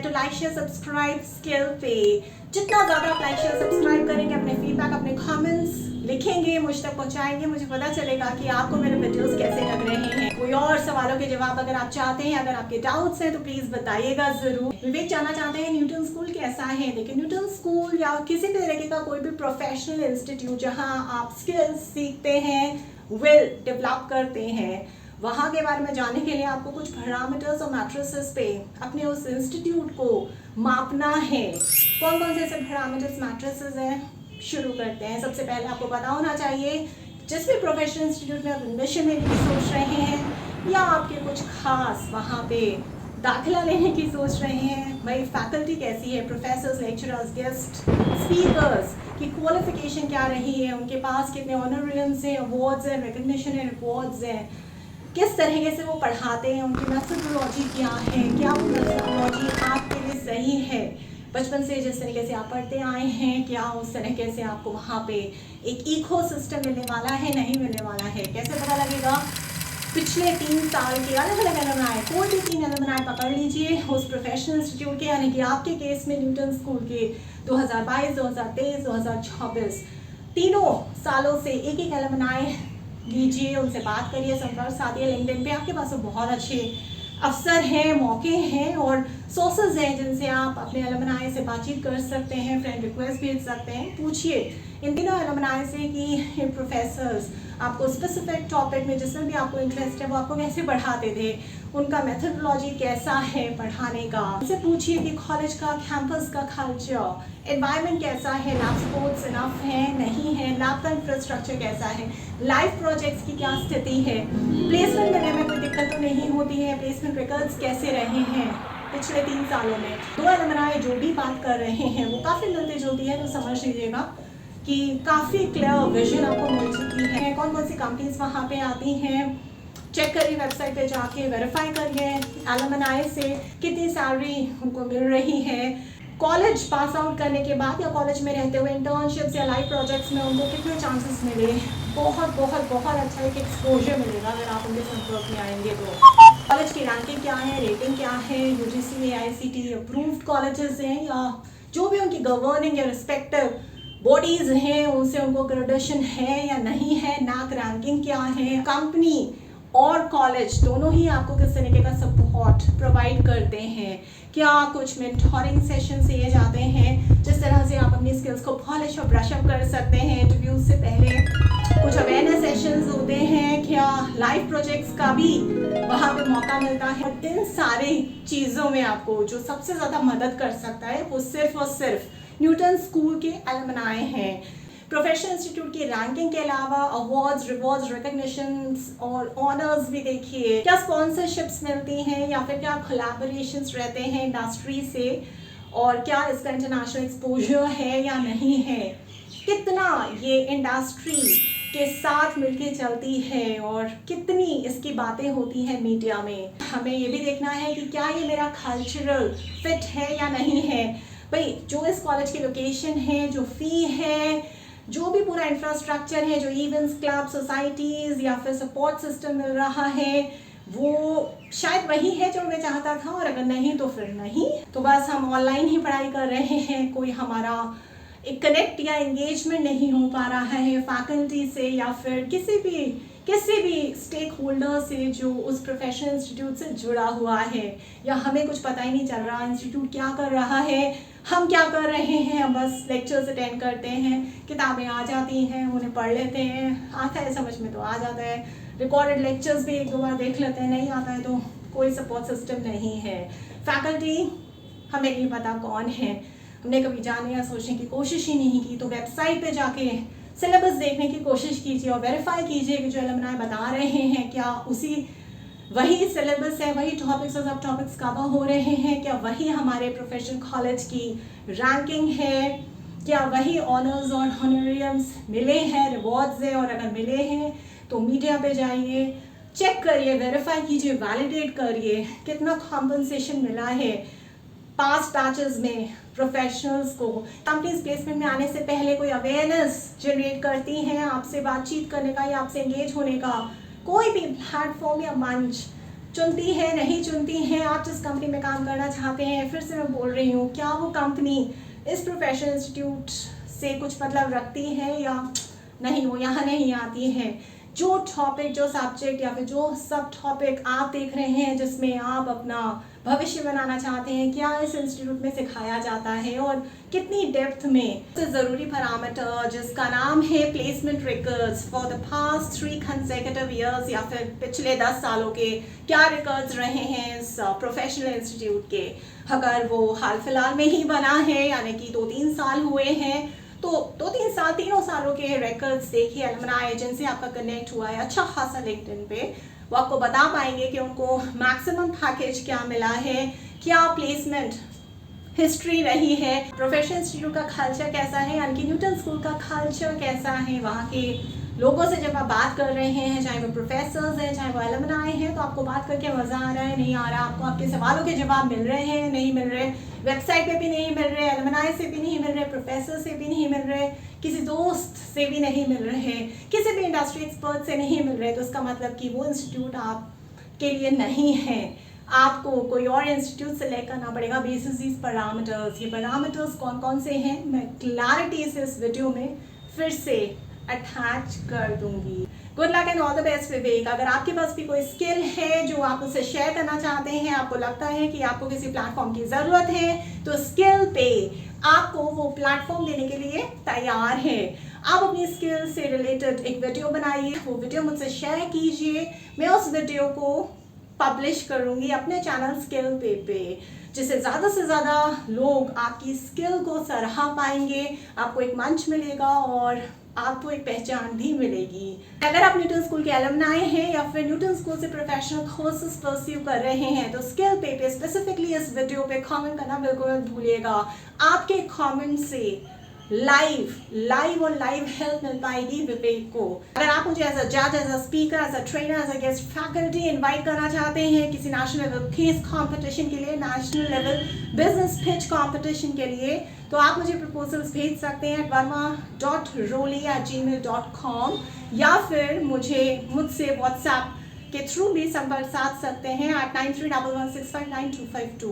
Forget to like share subscribe skill पे। जितना ज़्यादा आप लाइक शेयर सब्सक्राइब करेंगे, अपने फीडबैक अपने कमेंट्स लिखेंगे, मुझ तक पहुंचाएंगे, मुझे पता चलेगा कि आपको मेरे वीडियोस कैसे लग रहे हैं। कोई और सवालों के जवाब अगर आप चाहते हैं, अगर आपके डाउट्स हैं तो प्लीज़ बताइएगा ज़रूर। विवेक जानना चाहते हैं न्यूटन स्कूल कैसा है। देखिए, न्यूटन स्कूल या किसी भी तरीके का कोई भी प्रोफेशनल इंस्टीट्यूट जहाँ आप स्किल्स सीखते हैं, विल डेवलप करते हैं, वहाँ के बारे में जानने के लिए आपको कुछ पैरामीटर्स और मैट्रिसेस पे अपने उस इंस्टीट्यूट को मापना है। कौन कौन से ऐसे पैरामीटर्स मैट्रिसेस हैं, शुरू करते हैं। सबसे पहले आपको पता होना चाहिए, जिस भी प्रोफेशनल इंस्टीट्यूट में आप एडमिशन लेने की सोच रहे हैं या आपके कुछ खास वहाँ पे दाखिला लेने की सोच रहे हैं, भाई फैकल्टी कैसी है, प्रोफेसर्स, लेक्चरर्स, गेस्ट स्पीकर्स की क्वालिफिकेशन क्या रही है, उनके पास कितने ऑनरेरियम्स हैं, अवार्ड्स हैं, रिकग्निशन है, रिवॉर्ड्स हैं, किस तरीके से वो पढ़ाते हैं, उनकी मेथोडोलॉजी क्या है, क्या वो मेथोडोलॉजी आपके लिए सही है, बचपन से जिस तरीके से आप पढ़ते आए हैं, क्या उस तरीके से आपको वहाँ पे एक इको सिस्टम मिलने वाला है, नहीं मिलने वाला है। कैसे पता लगेगा? पिछले 3 साल के अलग अलग एलुमनाई, कोई भी 3 एलुमनाई पकड़ लीजिए उस प्रोफेशनल इंस्टीट्यूट के, यानी कि आपके केस में न्यूटन स्कूल के 2022, 2023, 2024 तीनों सालों से एक एक एलुमनाई लीजिए, उनसे बात करिए, संपर्क साधिए। लिंक्डइन पे आपके पास बहुत अच्छे अवसर हैं, मौके हैं और सोर्सेज हैं जिनसे आप अपने एलुमनाई से बातचीत कर सकते हैं, फ्रेंड रिक्वेस्ट भेज सकते हैं। पूछिए इन तीनों एलुमनाई से कि प्रोफेसर्स आपको स्पेसिफिक टॉपिक में जिसमें भी आपको इंटरेस्ट है वो आपको कैसे पढ़ाते थे, उनका मेथोडोलॉजी कैसा है पढ़ाने का। उनसे पूछिए कि कॉलेज का, कैंपस का कल्चर, एनवायरनमेंट कैसा है, लैब सपोर्ट्स इनफ है, नहीं है, लैब का इंफ्रास्ट्रक्चर कैसा है, लाइव प्रोजेक्ट्स की क्या स्थिति है, प्लेसमेंट मिलने में कोई दिक्कत तो नहीं होती है, प्लेसमेंट रिकॉर्ड्स कैसे रहे हैं पिछले 3 सालों में। 2 एलुमनाई जो भी बात कर रहे हैं वो काफ़ी मिलती जुलती है, तो समझ लीजिएगा कि काफ़ी क्लियर विजन आपको मिल चुकी है। कौन कौन सी कंपनीज वहाँ पे आती हैं, चेक करिए, वेबसाइट पे जाके वेरीफाई करिए एलुमनाई से कितनी सैलरी उनको मिल रही है, कॉलेज पास आउट करने के बाद या कॉलेज में रहते हुए इंटर्नशिप्स या लाइव प्रोजेक्ट्स में उनको कितने चांसेस मिले। बहुत बहुत बहुत अच्छा एक एक्सपोजर मिलेगा अगर आप उनके संपर्क में आएंगे तो। कॉलेज की रैंकिंग क्या है, रेटिंग क्या है, यूजीसी AICTE अप्रूव्ड कॉलेजेस हैं या जो भी उनकी गवर्निंग या रिस्पेक्टिव बॉडीज हैं उनसे उनको ग्रेडेशन है या नहीं है, NAAC रैंकिंग क्या है, कंपनी और कॉलेज दोनों ही आपको किस तरीके का सपोर्ट प्रोवाइड करते हैं, क्या कुछ मेंटोरिंग सेशन दिए जाते हैं जिस तरह से आप अपनी स्किल्स को पॉलिश और ब्रश अप कर सकते हैं। इंटरव्यूज से पहले कुछ अवेयरनेस सेशंस होते हैं, क्या लाइव प्रोजेक्ट्स का भी वहाँ पे मौका मिलता है। इन सारी चीज़ों में आपको जो सबसे ज़्यादा मदद कर सकता है वो सिर्फ और सिर्फ न्यूटन स्कूल के एलुमनाई हैं। प्रोफेशनल इंस्टीट्यूट की रैंकिंग के अलावा अवार्ड्स, रिवॉर्ड्स, रिकग्निशंस और ऑनर्स भी देखिए, क्या स्पॉन्सरशिप्स मिलती हैं या फिर क्या कोलैबोरेशंस रहते हैं इंडस्ट्री से, और क्या इसका इंटरनेशनल एक्सपोजर है या नहीं है, कितना ये इंडस्ट्री के साथ मिलके चलती है और कितनी इसकी बातें होती हैं मीडिया में। हमें ये भी देखना है कि क्या ये मेरा कल्चरल फिट है या नहीं है। भाई जो इस कॉलेज की लोकेशन है, जो फ़ी है, जो भी पूरा इंफ्रास्ट्रक्चर है, जो इवेंट्स, क्लब, सोसाइटीज़ या फिर सपोर्ट सिस्टम मिल रहा है, वो शायद वही है जो मैं चाहता था, और अगर नहीं तो फिर नहीं, तो बस हम ऑनलाइन ही पढ़ाई कर रहे हैं, कोई हमारा एक कनेक्ट या एंगेजमेंट नहीं हो पा रहा है फैकल्टी से या फिर किसी भी स्टेक होल्डर से जो उस प्रोफेशनल इंस्टीट्यूट से जुड़ा हुआ है, या हमें कुछ पता ही नहीं चल रहा इंस्टीट्यूट क्या कर रहा है, हम क्या कर रहे हैं। हम बस लेक्चर्स अटेंड करते हैं, किताबें आ जाती हैं, उन्हें पढ़ लेते हैं, आता है समझ में तो आ जाता है, रिकॉर्डेड लेक्चर्स भी 1-2 बार देख लेते हैं, नहीं आता है तो कोई सपोर्ट सिस्टम नहीं है। फैकल्टी हमें नहीं पता कौन है, हमने कभी जानने या सोचने की कोशिश ही नहीं की, तो वेबसाइट पे जाके सिलेबस देखने की कोशिश कीजिए और वेरीफाई कीजिए कि जो एलुमनाई बता रहे हैं क्या वही सिलेबस है, वही टॉपिक्स और सब टॉपिक्स कवर हो रहे हैं, क्या वही हमारे प्रोफेशनल कॉलेज की रैंकिंग है, क्या वही ऑनर्स और ऑनरेरियम्स मिले हैं, रिवॉर्ड्स है, और अगर मिले हैं तो मीडिया पे जाइए, चेक करिए, वेरीफाई कीजिए, वैलिडेट करिए कितना कॉम्पनसेशन मिला है पास्ट बैचेस में प्रोफेशनल्स को। कंपनीज प्लेसमेंट में आने से पहले कोई अवेयरनेस जनरेट करती हैं आपसे बातचीत करने का या आपसे एंगेज होने का, कोई भी प्लेटफॉर्म या मंच चुनती है नहीं चुनती है, आप जिस कंपनी में काम करना चाहते हैं, फिर से मैं बोल रही हूँ, क्या वो कंपनी इस प्रोफेशनल इंस्टीट्यूट से कुछ मतलब रखती है या नहीं, वो यहाँ नहीं आती है। जो टॉपिक, जो सब्जेक्ट या फिर जो सब टॉपिक आप देख रहे हैं जिसमें आप अपना भविष्य बनाना चाहते हैं, क्या इस इंस्टीट्यूट में सिखाया जाता है और कितनी डेप्थ में। तो ज़रूरी पैरामीटर जिसका नाम है placement records for the past 3 consecutive years, या फिर पिछले 10 सालों के क्या रिकॉर्ड्स रहे हैं इस प्रोफेशनल इंस्टीट्यूट के। अगर वो हाल फिलहाल में ही बना है, यानी कि 2-3 साल हुए हैं, तो 2-3 साल, 3 सालों के रिकॉर्ड्स देखिए। अलमनाई एजेंसी आपका कनेक्ट हुआ है अच्छा खासा लिंक्डइन पे, वो आपको बता पाएंगे कि उनको मैक्सिमम पैकेज क्या मिला है, क्या प्लेसमेंट हिस्ट्री रही है, प्रोफेशनल इंस्टीट्यूट का कल्चर कैसा है, यानी कि न्यूटन स्कूल का कल्चर कैसा है। वहाँ के लोगों से जब आप बात कर रहे हैं, चाहे वो प्रोफेसर्स हैं, चाहे वो अलमनाई हैं, तो आपको बात करके मज़ा आ रहा है नहीं आ रहा, आपको आपके सवालों के जवाब मिल रहे हैं नहीं मिल रहे, वेबसाइट पे भी नहीं मिल रहे, अलमनाई से भी नहीं मिल रहे, प्रोफेसर से भी नहीं मिल रहे, किसी दोस्त से भी नहीं मिल रहे, किसी भी इंडस्ट्री एक्सपर्ट से नहीं मिल रहे, तो उसका मतलब कि वो इंस्टीट्यूट आपके लिए नहीं है। आपको कोई और इंस्टीट्यूट सेलेक्ट करना पड़ेगा बेसिस दीज पैरामीटर्स। ये पैरामीटर्स कौन कौन से हैं मैं क्लैरिटी से इस वीडियो में फिर से अटैच कर दूंगी। Good luck and all the best Vivek. अगर आपके पास भी कोई स्किल है जो आप उससे शेयर करना चाहते हैं, आपको लगता है कि आपको किसी प्लेटफॉर्म की ज़रूरत है, तो स्किल पे आपको वो प्लेटफॉर्म देने के लिए तैयार है। आप अपनी स्किल से रिलेटेड एक वीडियो बनाइए, वो वीडियो मुझसे शेयर कीजिए, मैं उस वीडियो को पब्लिश करूँगी अपने चैनल स्किल पे जिससे ज़्यादा से ज़्यादा लोग आपकी स्किल को सराह पाएंगे, आपको एक मंच मिलेगा और आपको एक पहचान भी मिलेगी। अगर आप न्यूटन स्कूल के अलमनाई हैं या फिर न्यूटन स्कूल से प्रोफेशनल कोर्सेज परस्यू कर रहे हैं, तो स्किल पे स्पेसिफिकली इस वीडियो पे कमेंट करना बिल्कुल मत भूलिएगा। आपके कमेंट से लाइव और लाइव हेल्प मिल पाएगी विवेक को। अगर आप मुझे एज अ जज, as a speaker, as a trainer, as a guest faculty invite करना चाहते हैं किसी नेशनल लेवल क्विज कंपटीशन के लिए, national level business pitch competition के लिए, तो आप मुझे प्रपोजल्स भेज सकते हैं verma.roli@gmail.com या फिर मुझसे व्हाट्सएप के थ्रू भी संपर्क साध सकते हैं at 9311659252।